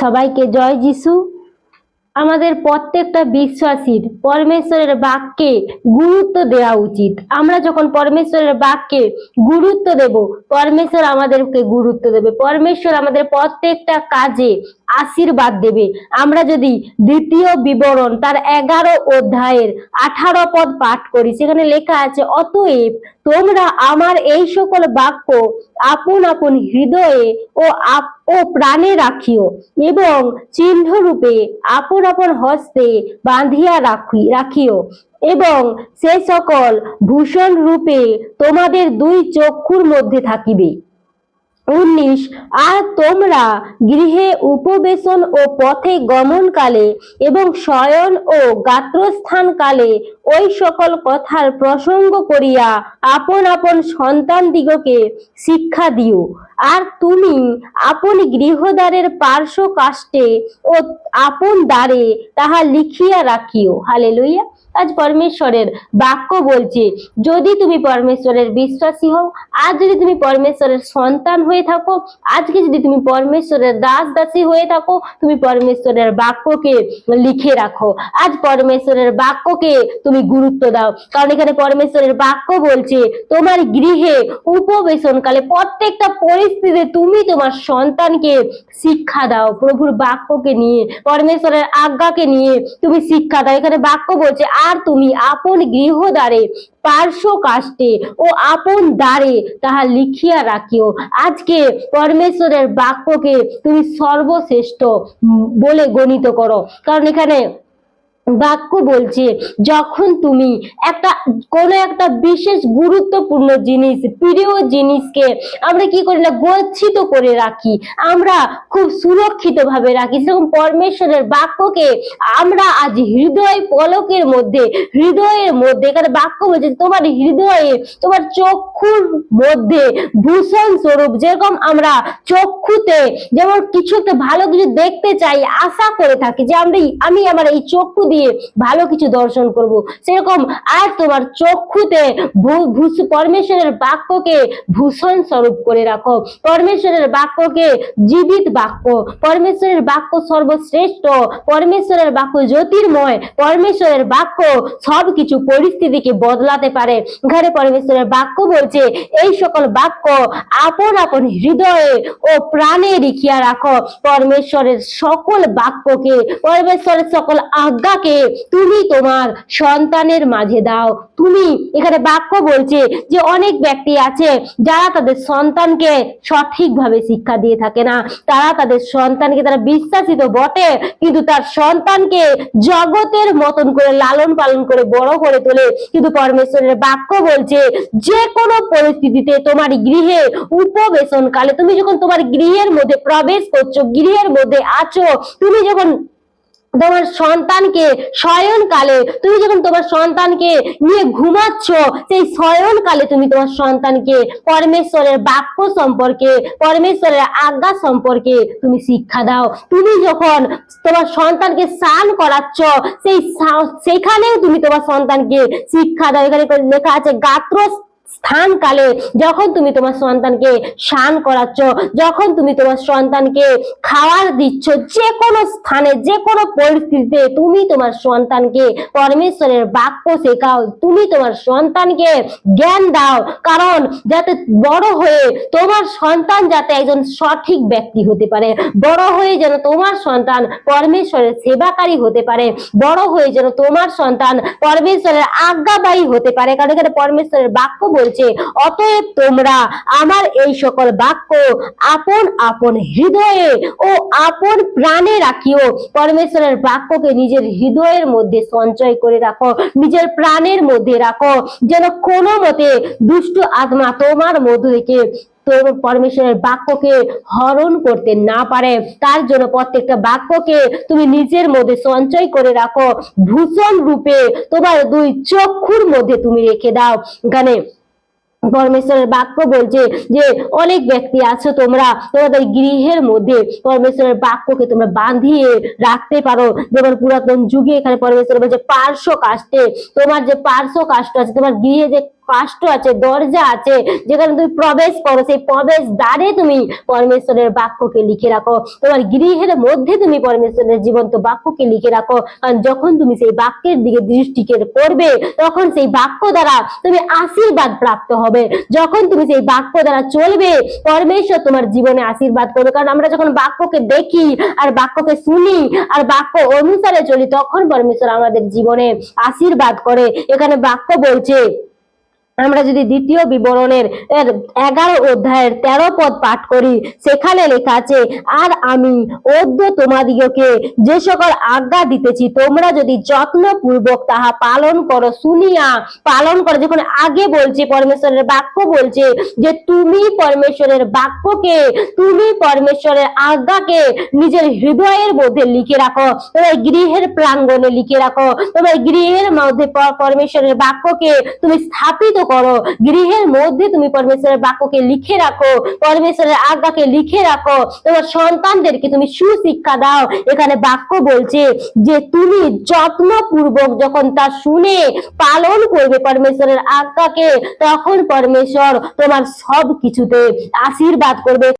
সবাইকে জয় যিশু। আমাদের প্রত্যেকটা বিশ্বাসীর পরমেশ্বরের বাক্যে গুরুত্ব দেওয়া উচিত। আমরা যখন পরমেশ্বরের বাক্যে গুরুত্ব দেব, পরমেশ্বর আমাদেরকে গুরুত্ব দেবে। পরমেশ্বর আমাদের প্রত্যেকটা কাজে আশীর্বাদ দেবে। আমরা যদি দ্বিতীয় বিবরণ তার 11 অধ্যায়ের 18 পদ পাঠ করি, সেখানে লেখা আছে, অতএব তোমরা আমার এই সকল বাক্য আপন আপন হৃদয়ে ও প্রাণে রাখিও এবং চিহ্ন রূপে আপন আপন হস্তে বাঁধিয়া রাখিও এবং সে সকল ভূষণ রূপে তোমাদের দুই চক্ষুর মধ্যে থাকিবে। 19 আর তোমরা গৃহে উপবেশন ও পথে গমনকালে এবং শয়ন ও গাত্রস্থানকালে ওই সকল কথার প্রসঙ্গ করিয়া আপন আপন সন্তানদিগকে শিক্ষা দিও। আর তুমি আপন গৃহদ্বারের পার্শ্ব কাষ্ঠে ও আপন দ্বারে তাহা লিখিয়া রাখিও। হালেলুয়া। আজ পরমেশ্বরের বাক্য বলছে, যদি তুমি পরমেশ্বরের বিশ্বাসী হও, আজ যদি তুমি পরমেশ্বরের সন্তান হয়ে থাকো, আজকে যদি তুমি পরমেশ্বরের দাস দাসী হয়ে থাকো, তুমি পরমেশ্বরের বাক্যকে লিখে রাখো। আজ পরমেশ্বরের বাক্যকে তুমি গুরুত্ব দাও, কারণ এখানে পরমেশ্বরের বাক্য বলছে, তোমার গৃহে উপবেশনকালে প্রত্যেকটা পরিস্থিতিতে তুমি তোমার সন্তানকে শিক্ষা দাও। প্রভুর বাক্যকে নিয়ে, পরমেশ্বরের আজ্ঞাকে নিয়ে তুমি শিক্ষা দাও। এখানে বাক্য বলছে, আর তুমি আপন গৃহদ্বারে পার্শ্ব কাষ্ঠে ও আপন দ্বারে তাহা লিখিয়া রাখিও। আজকে পরমেশ্বরের বাক্যকে তুমি সর্বশ্রেষ্ঠ বলে গণিত করো, কারণ এখানে বাক্য বলছে, যখন তুমি কোনো একটা বিশেষ গুরুত্বপূর্ণ জিনিস, প্রিয় জিনিসকে আমরা কি করি না, গচ্ছিত করে রাখি, আমরা খুব সুরক্ষিত ভাবে রাখি। সেরকম পরমেশ্বরের বাক্যকে আমরা আজ হৃদয় পলকের মধ্যে, এখানে বাক্য বলছে, তোমার হৃদয়ে, তোমার চক্ষুর মধ্যে ভূষণ স্বরূপ। যেরকম আমরা চক্ষুতে যেমন কিছু একটা ভালো কিছু দেখতে চাই, আশা করে থাকি যে আমি আমার এই চক্ষু দিয়ে ভালো কিছু দর্শন করব, সেরকম আর তোমার চক্ষুতে পরমেশ্বরের বাক্যকে ভূষণ স্বরূপ করে রাখো। পরমেশ্বরের বাক্যকে জীবিত বাক্য, পরমেশ্বরের বাক্য সর্বশ্রেষ্ঠ, পরমেশ্বরের বাক্য জ্যোতির্ময়, পরমেশ্বরের বাক্য সবকিছু পরিস্থিতিকে বদলাতে পারে। ঘরে পরমেশ্বরের বাক্য বলছে, এই সকল বাক্য আপন আপন হৃদয়ে ও প্রাণে লিখিয়া রাখো। পরমেশ্বরের সকল বাক্যকে, পরমেশ্বরের সকল আজ্ঞাকে তুমি তোমার সন্তানের মাঝে দাও। তুমি, এখানে বাক্য বলছে যে অনেক ব্যক্তি আছে যারা তাদের সন্তানকে সঠিকভাবে শিক্ষা দিয়ে থাকে না। তারা তাদের সন্তানকে, তারা বিশ্বাসী তো বটে, কিন্তু তার সন্তানকে জগতের মতন করে লালন পালন করে বড় করে তোলে। কিন্তু পরমেশ্বরের বাক্য বলছে, যে কোনো পরিস্থিতিতে তোমার গৃহে উপবেশন কালে, তুমি যখন তোমার গৃহের মধ্যে প্রবেশ করছো, গৃহের মধ্যে আছো, তুমি যখন তোমার সন্তানকে শয়নকালে, তুমি যখন তোমার সন্তানকে নিয়ে ঘুমাচ্ছ, সেই শয়নকালে তুমি তোমার সন্তানকে পরমেশ্বরের বাক্য সম্পর্কে, পরমেশ্বরের আজ্ঞা সম্পর্কে তুমি শিক্ষা দাও। তুমি যখন তোমার সন্তানকে স্নান করাচ্ছ, সেইখানেও তুমি তোমার সন্তানকে শিক্ষা দাও। এখানে লেখা আছে, গাত্র স্থানকালে যখন তুমি তোমার সন্তানকে স্নান করাচ্ছ, যখন তুমি তোমার সন্তানকে খাবার দিচ্ছ, যে কোনো স্থানে, যে কোনো পরিস্থিতিতে তুমি তোমার সন্তানকে পরমেশ্বরের বাক্য শেখাও। তুমি তোমার সন্তানকে জ্ঞান দাও, কারণ যাতে বড় হয়ে তোমার সন্তান যাতে একজন সঠিক ব্যক্তি হতে পারে, বড় হয়ে যেন তোমার সন্তান পরমেশ্বরের সেবাকারী হতে পারে, বড় হয়ে যেন তোমার সন্তান পরমেশ্বরের আজ্ঞাবাহী হতে পারে। কারণ এখানে পরমেশ্বরের বাক্য বলছে, অতএব তোমরা আমার এই সকল বাক্য আপন আপন হৃদয়ে ও আপন প্রাণে রাখিও। পরমেশ্বরের বাক্যকে নিজের হৃদয়ের মধ্যে সঞ্চয় করে রাখো, নিজের প্রাণের মধ্যে রাখো, যেন কোনো মতে দুষ্ট আত্মা তোমার মধ্য থেকে পরমেশ্বরের বাক্যকে হরণ করতে না পারে। তার জন্য প্রত্যেকটা বাক্যকে তুমি নিজের মধ্যে সঞ্চয় করে রাখো, ভূষণ রূপে তোমার দুই চক্ষুর মধ্যে তুমি রেখে দাও। এখানে পরমেশ্বরের বাক্য বলছে যে অনেক ব্যক্তি আছো, তোমরা তোমাদের গৃহের মধ্যে পরমেশ্বরের বাক্যকে তোমরা বাঁধিয়ে রাখতে পারো। যেমন পুরাতন যুগে এখানে পরমেশ্বর বলছে, পার্শ্ব কাষ্ঠে, তোমার যে পার্শ্ব কাষ্ঠ আছে, তোমার গৃহে যে কাষ্ট আছে, দরজা আছে, যেখানে তুমি প্রবেশ করো, সেই প্রবেশ দ্বারে তুমি পরমেশ্বরের বাক্যকে লিখে রাখো। তোমার গৃহের মধ্যে তুমি পরমেশ্বরের জীবন্ত বাক্যকে লিখে রাখো। কারণ যখন তুমি সেই বাক্যের দিকে দৃষ্টিপাত করবে, তখন সেই বাক্য দ্বারা তুমি আশীর্বাদ প্রাপ্ত হবে। যখন তুমি সেই বাক্য দ্বারা চলবে, পরমেশ্বর তোমার জীবনে আশীর্বাদ করবে। কারণ আমরা যখন বাক্যকে দেখি আর বাক্যকে শুনি আর বাক্য অনুসারে চলি, তখন পরমেশ্বর আমাদের জীবনে আশীর্বাদ করে। এখানে বাক্য বলছে, আমরা যদি দ্বিতীয় বিবরণের 11 অধ্যায়ের 13 পদ পাঠ করি, সেখানে লেখা আছে, আর আমি অদ্য তোমাদিগকে যে সকল আজ্ঞা দিতেছি, তোমরা যদি যত্নপূর্বক তাহা পালন করো, শুনিয়া পালন করো। যখন আগে বলছে, পরমেশ্বরের বাক্য বলছে যে তুমি পরমেশ্বরের বাক্যকে, তুমি পরমেশ্বরের আজ্ঞাকে নিজের হৃদয়ের মধ্যে লিখে রাখো, তোমার গৃহের প্রাঙ্গণে লিখে রাখো, তোমার গৃহের মধ্যে পরমেশ্বরের বাক্যকে তুমি স্থাপিত করো। গৃহের মধ্যে তুমি পরমেশ্বরের বাক্যকে লিখে রাখো, পরমেশ্বরের আজ্ঞাকে লিখে রাখো। তোমার সন্তানদেরকে তুমি সুশিক্ষা দাও। এখানে বাক্য বলছে যে তুমি যত্নপূর্বক যখন তা শুনে পালন করবে পরমেশ্বরের আজ্ঞাকে, তখন পরমেশ্বর তোমার সব কিছুতে আশীর্বাদ করবে।